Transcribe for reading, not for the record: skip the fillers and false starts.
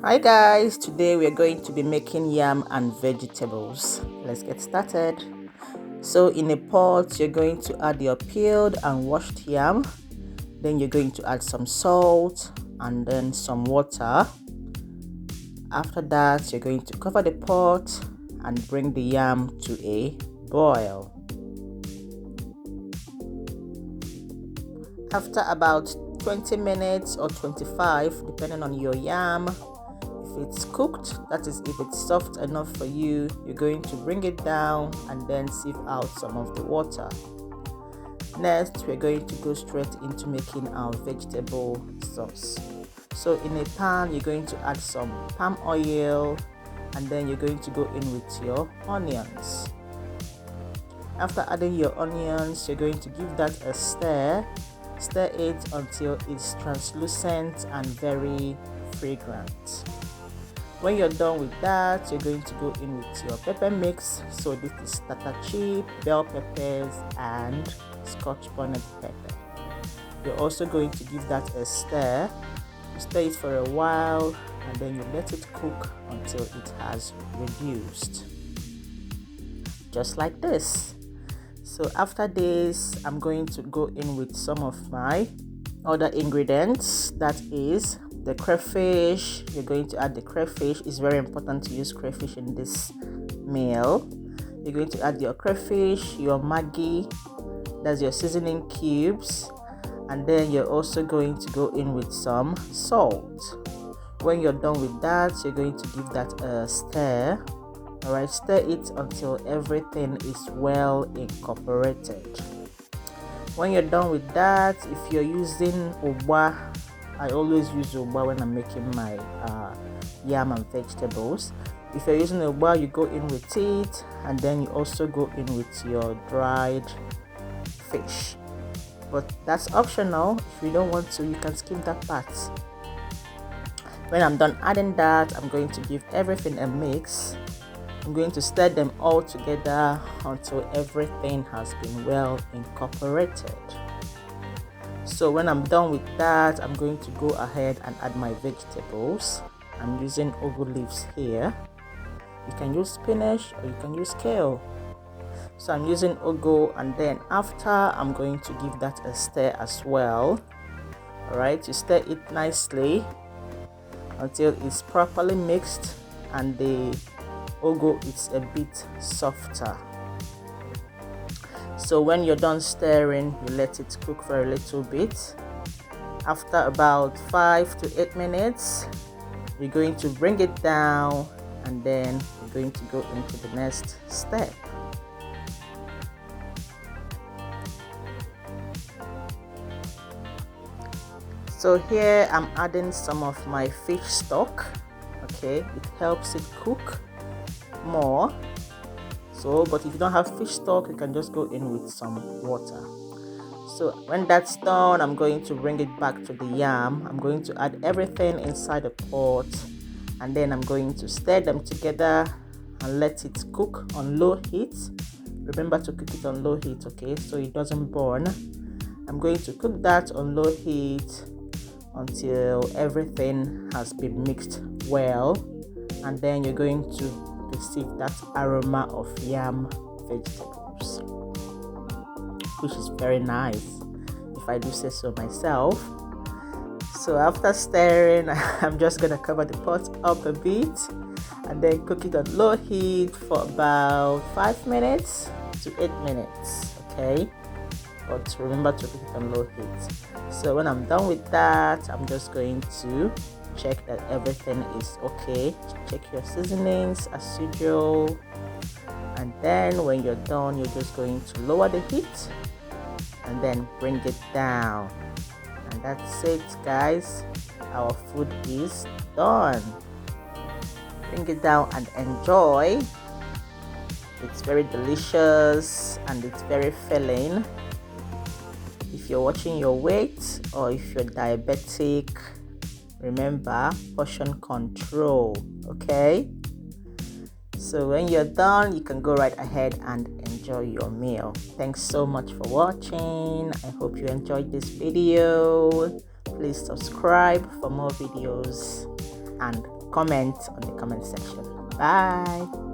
Hi guys, today we are going to be making yam and vegetables. Let's get started. So in a pot, you're going to add your peeled and washed yam. Then you're going to add some salt and then some water. After that, you're going to cover the pot and bring the yam to a boil. After about 20 minutes or 25, depending on your yam, if it's cooked, that is, if it's soft enough for you, you're going to bring it down and then sieve out some of the water. Next, we're going to go straight into making our vegetable sauce. So in a pan, you're going to add some palm oil and then you're going to go in with your onions. After adding your onions, you're going to give that a stir. Stir it until it's translucent and very fragrant. When you're done with that, you're going to go in with your pepper mix. So this is tartar chip, bell peppers, and scotch bonnet pepper. You're also going to give that a stir. You stir it for a while and then you let it cook until it has reduced. Just like this. So after this, I'm going to go in with some of my other ingredients. That is the crayfish. You're going to add the crayfish. It's very important to use crayfish in this meal. You're going to add your crayfish, your Maggi, that's your seasoning cubes, and then you're also going to go in with some salt. When you're done with that, you're going to give that a stir. Alright, stir it until everything is well incorporated. When you're done with that, if you're using Ugba, I always use Ugba when I'm making my yam and vegetables. If you're using Ugba, you go in with it and then you also go in with your dried fish. But that's optional. If you don't want to, you can skip that part. When I'm done adding that, I'm going to give everything a mix. I'm going to stir them all together until everything has been well incorporated. So when I'm done with that, I'm going to go ahead and add my vegetables. I'm using ugu leaves here. You can use spinach or you can use kale. So I'm using ugu, and then after I'm going to give that a stir as well. Alright, you stir it nicely until it's properly mixed and the ugu is a bit softer. So when you're done stirring, you let it cook for a little bit. After about 5 to 8 minutes, you're going to bring it down and then you're going to go into the next step. So here I'm adding some of my fish stock. Okay, it helps it cook more. So but if you don't have fish stock, you can just go in with some water. So when that's done, I'm going to bring it back to the yam. I'm going to add everything inside the pot and then I'm going to stir them together and let it cook on low heat. Remember to cook it on low heat, okay, so it doesn't burn. I'm going to cook that on low heat until everything has been mixed well, and then you're going to receive that aroma of yam vegetables, which is very nice, if I do say so myself. So after stirring, I'm just gonna cover the pot up a bit and then cook it on low heat for about 5 minutes to 8 minutes, okay? But remember to cook it on low heat. So when I'm done with that, I'm just going to check that everything is okay. Check your seasonings as usual, and then when you're done, you're just going to lower the heat and then bring it down, and that's it, guys. Our food is done. Bring it down and enjoy. It's very delicious and it's very filling. If you're watching your weight or if you're diabetic, remember portion control, okay? So when you're done, you can go right ahead and enjoy your meal. Thanks so much for watching. I hope you enjoyed this video. Please subscribe for more videos and comment on the comment section. Bye.